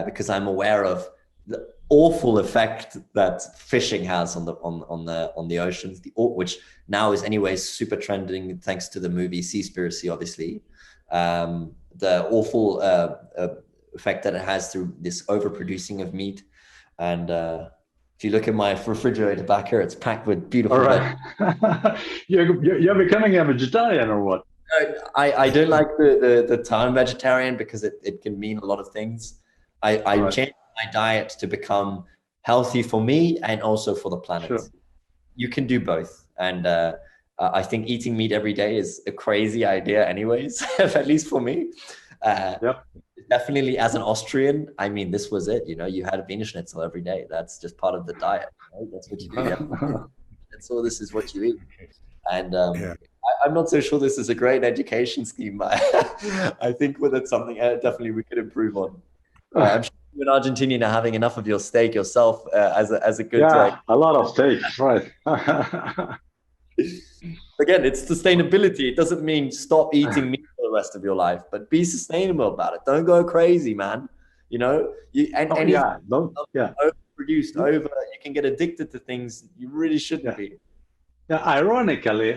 because I'm aware of the awful effect that fishing has on the oceans, which now is anyways super trending thanks to the movie Seaspiracy, obviously. The awful effect that it has through this overproducing of meat. And if you look at my refrigerator back here, it's packed with beautiful. All right. You're becoming a vegetarian or what? I don't like the term vegetarian because it can mean a lot of things. I changed my diet to become healthy for me and also for the planet. Sure. You can do both. And I think eating meat every day is a crazy idea anyways, at least for me. Yep. Definitely as an Austrian, I mean, this was it. You had a Wiener Schnitzel every day. That's just part of the diet. Right? That's what you do. And so this is what you eat. And I'm not so sure this is a great education scheme. I think it's something definitely we could improve on. I'm sure you in Argentina are having enough of your steak yourself as a good a lot of steak, right? Again, it's sustainability. It doesn't mean stop eating meat for the rest of your life, but be sustainable about it. Don't go crazy, man. Overproduced, you can get addicted to things you really shouldn't be. Yeah, ironically,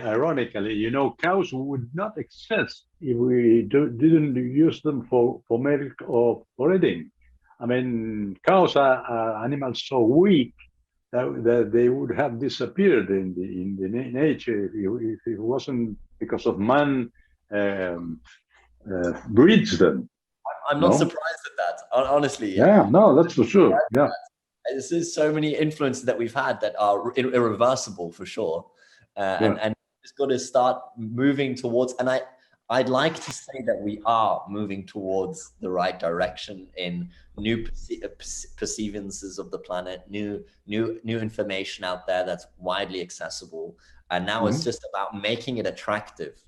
cows would not exist if we didn't use them for milk or for eating. I mean, cows are animals so weak that they would have disappeared in the nature if it wasn't because of man breeds them. I'm not surprised at that, honestly. Yeah, no, that's for sure. Yeah. There's so many influences that we've had that are irreversible for sure. And it's got to start moving towards, and I'd like to say that we are moving towards the right direction in new perceivances of the planet, new information out there that's widely accessible. And now it's just about making it attractive,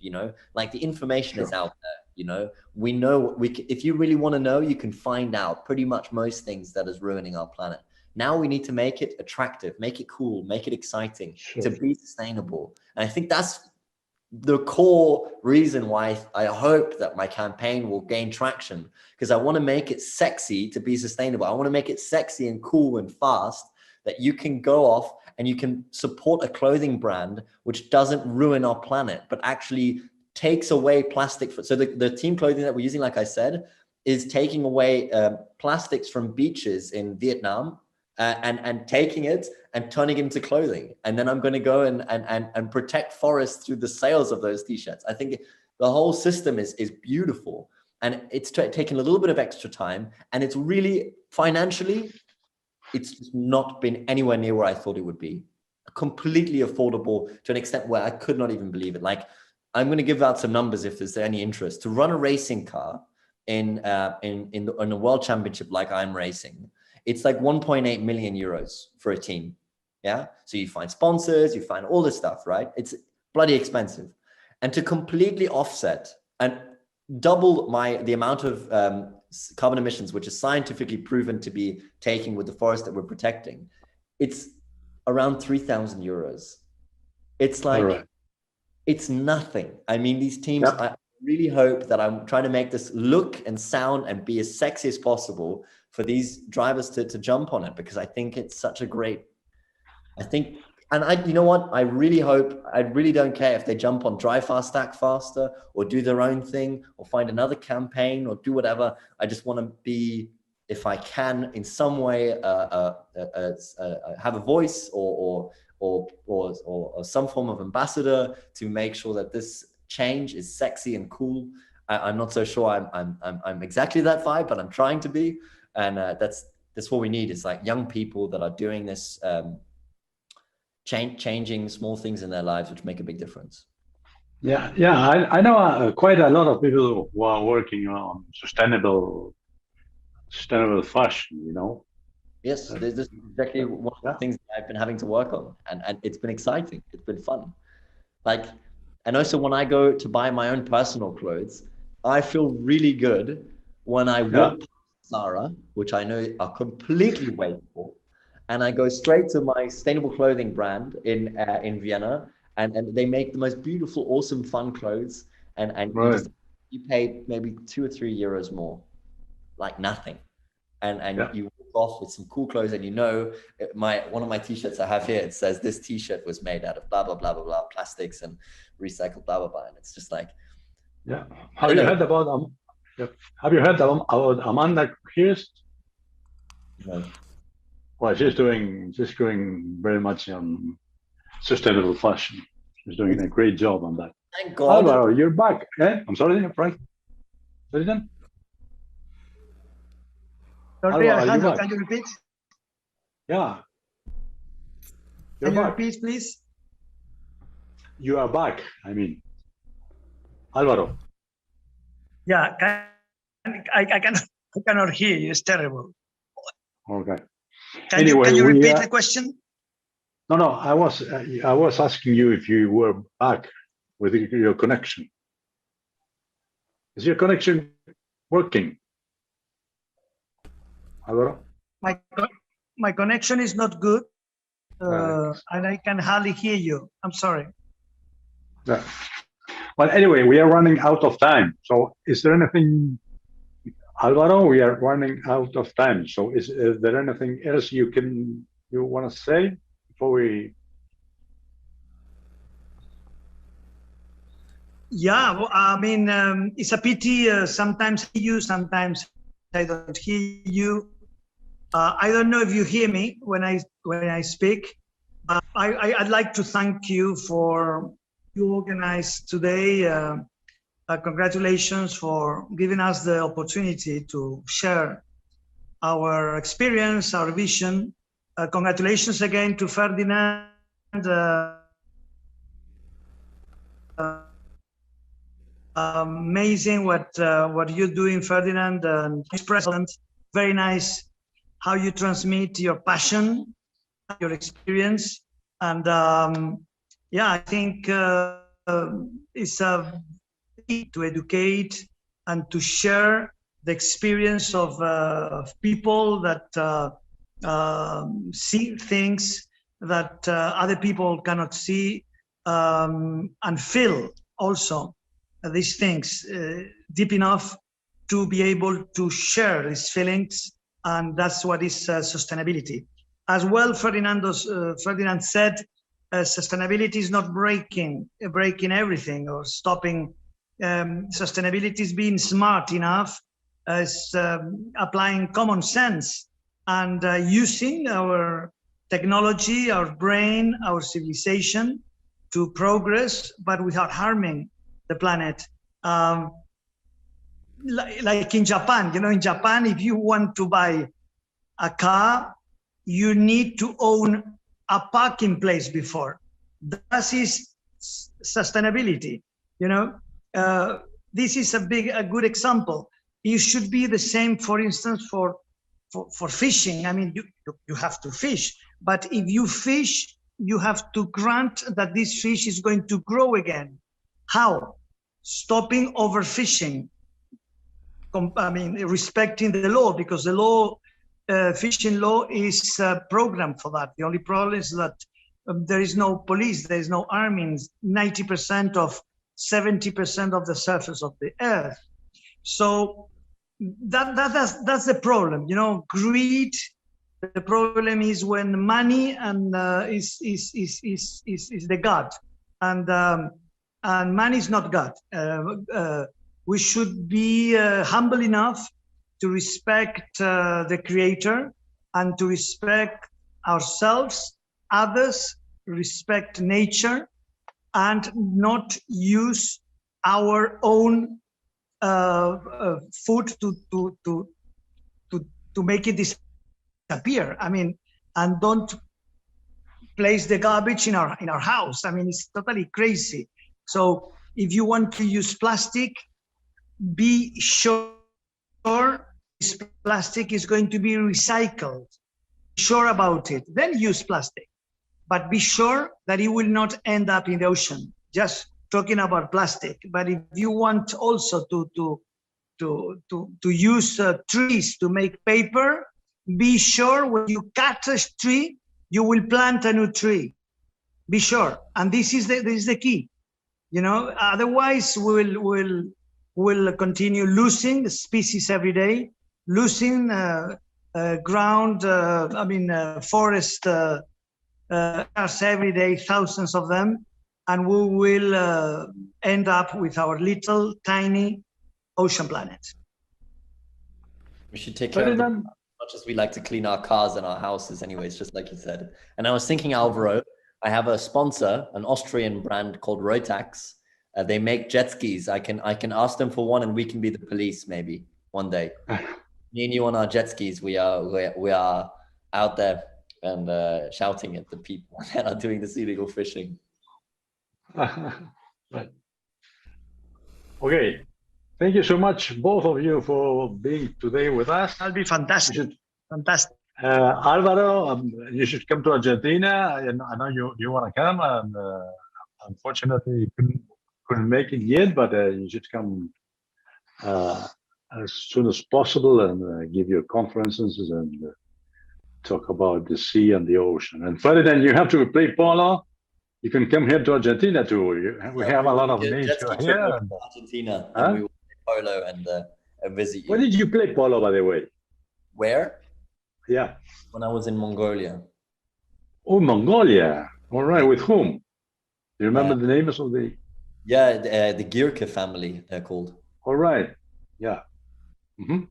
like the information is out there, we know if you really want to know, you can find out pretty much most things that is ruining our planet. Now we need to make it attractive, make it cool, make it exciting, to be sustainable. And I think that's the core reason why I hope that my campaign will gain traction, because I want to make it sexy to be sustainable. I want to make it sexy and cool and fast that you can go off and you can support a clothing brand which doesn't ruin our planet, but actually takes away plastic. So the team clothing that we're using, like I said, is taking away plastics from beaches in Vietnam, and taking it and turning it into clothing. And then I'm going to go and protect forests through the sales of those t-shirts. I think the whole system is beautiful, and it's taken a little bit of extra time, and it's really financially, it's not been anywhere near where I thought it would be. Completely affordable to an extent where I could not even believe it. Like, I'm going to give out some numbers if there's any interest. To run a racing car in a world championship like I'm racing, it's like 1.8 million euros for a team. Yeah. So you find sponsors, you find all this stuff, right? It's bloody expensive. And to completely offset and double the amount of carbon emissions, which is scientifically proven to be taking with the forest that we're protecting, it's around 3,000 euros. It's like, it's nothing. I mean, these teams, I really hope that I'm trying to make this look and sound and be as sexy as possible for these drivers to jump on it, because I think it's such a great, you know what? I really hope, I really don't care if they jump on Drive Fast, Stack Faster, or do their own thing, or find another campaign, or do whatever. I just want to be if I can in some way have a voice or some form of ambassador to make sure that this change is sexy and cool. I'm not so sure I'm exactly that vibe, but I'm trying to be. And that's what we need, is like young people that are doing this, changing small things in their lives, which make a big difference. Yeah, I know quite a lot of people who are working on sustainable fashion, you know. Yes, this is exactly one of the things that I've been having to work on, and it's been exciting. It's been fun. Like, and also when I go to buy my own personal clothes, I feel really good when I walk past Zara, which I know are completely wasteful, and I go straight to my sustainable clothing brand in Vienna, and they make the most beautiful, awesome, fun clothes, and Right. you pay maybe €2 or €3 more, like nothing, and you walk off with some cool clothes, and you know, one of my t-shirts I have here, it says this t-shirt was made out of blah blah blah blah blah plastics and recycled blah blah blah, and it's just like, Have you heard about Amanda Hirst? No. Well, she's doing very much on sustainable fashion. She's doing a great job on that. Thank God. Alvaro, you're back. I'm sorry, Frank. President? Sorry, Alvaro, Alejandro, can you repeat? Yeah. You're Can you back. repeat, please? You are back, I mean. Alvaro. Yeah, I cannot hear you. It's terrible. Okay. Can you repeat the question? No, I was asking you if you were back with your connection. Is your connection working, Alvaro? My connection is not good, and I can hardly hear you. I'm sorry. Yeah. Well, anyway, we are running out of time. So is there anything, Alvaro, we are running out of time. So is there anything else you want to say before we? Yeah, well, I mean, it's a pity. Sometimes I hear you, sometimes I don't hear you. I don't know if you hear me when I speak. I'd like to thank you for you organized today. Congratulations for giving us the opportunity to share our experience, our vision. Congratulations again to Ferdinand. Amazing what you're doing, Ferdinand, and Vice President. Very nice how you transmit your passion, your experience, and I think it's a key to educate and to share the experience of people that see things that other people cannot see, and feel also these things deep enough to be able to share these feelings, and that's what is sustainability. As well, Ferdinand said, sustainability is not breaking everything or stopping. Sustainability is being smart enough, applying common sense and using our technology, our brain, our civilization to progress, but without harming the planet. Like in Japan, in Japan, if you want to buy a car, you need to own a parking place before. That is sustainability. This is a good example. It should be the same, for instance, for fishing. I mean, you have to fish, but if you fish, you have to grant that this fish is going to grow again. How? Stopping overfishing. I mean, respecting the law, because the law, fishing law, is programmed for that. The only problem is that there is no police, there is no army, 70% of the surface of the earth. So that's the problem. Greed. The problem is when money and is the God, and money is not God. We should be humble enough to respect the creator, and to respect ourselves, others, respect nature, and not use our own food to make it disappear. I mean, and don't place the garbage in our house. I mean, it's totally crazy. So if you want to use plastic, be sure this plastic is going to be recycled. Be sure about it. Then use plastic, but be sure that it will not end up in the ocean. Just talking about plastic. But if you want also to use trees to make paper, be sure when you cut a tree, you will plant a new tree. Be sure, and this is the key. You know, otherwise we'll continue losing species every day, losing forest every day, thousands of them, and we will end up with our little tiny ocean planet. We should take care of them as much as we like to clean our cars and our houses anyways, just like you said. And I was thinking, Alvaro, I have a sponsor, an Austrian brand called Rotax. They make jet skis. I can ask them for one, and we can be the police maybe one day. Me and you on our jet skis, we are out there and shouting at the people that are doing this illegal fishing. Right. Okay. Thank you so much, both of you, for being today with us. That'll be fantastic. Fantastic. Alvaro, you should come to Argentina. I know you want to come, and unfortunately you couldn't make it yet, but you should come as soon as possible and give your conferences and talk about the sea and the ocean. And Ferdinand, you have to play polo. You can come here to Argentina too. We have a lot of names here. And, Argentina, and we will play polo and visit you. Where did you play polo, by the way? Where? Yeah. When I was in Mongolia. Oh, Mongolia. All right. With whom? Do you remember the names of the? Yeah, the Gierke family, they're called. All right. Yeah. Mm-hmm.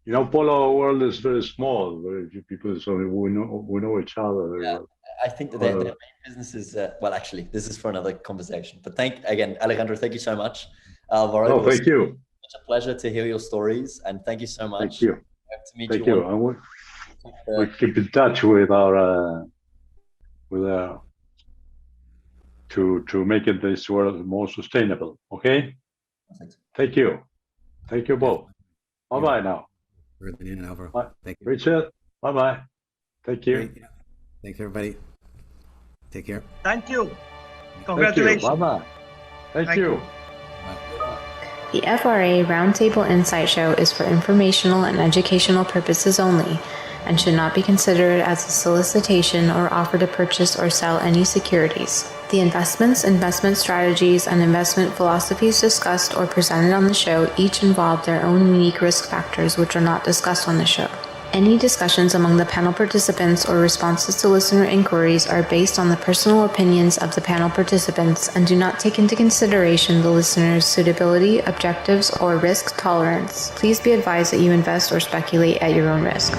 You know, polo world is very small. Very few people, so we know each other. Yeah. I think that their main business is, well, actually, this is for another conversation. But again, Alejandro, thank you so much. Alvaro, thank you. Such a pleasure to hear your stories, and thank you so much. Thank you. Hope to meet thank you. And we keep in touch with our to make it this world more sustainable. Okay. Perfect. Thank you. Thank you both. Bye bye now. Ferdinand and Alvaro. Bye. Thank you. Richard. Bye bye. Thank you. Great. Thanks, everybody. Take care. Thank you. Congratulations. Bye bye. Thank you. The FRA Roundtable Insight Show is for informational and educational purposes only and should not be considered as a solicitation or offer to purchase or sell any securities. The investments, investment strategies, and investment philosophies discussed or presented on the show each involve their own unique risk factors which are not discussed on the show. Any discussions among the panel participants or responses to listener inquiries are based on the personal opinions of the panel participants and do not take into consideration the listener's suitability, objectives, or risk tolerance. Please be advised that you invest or speculate at your own risk.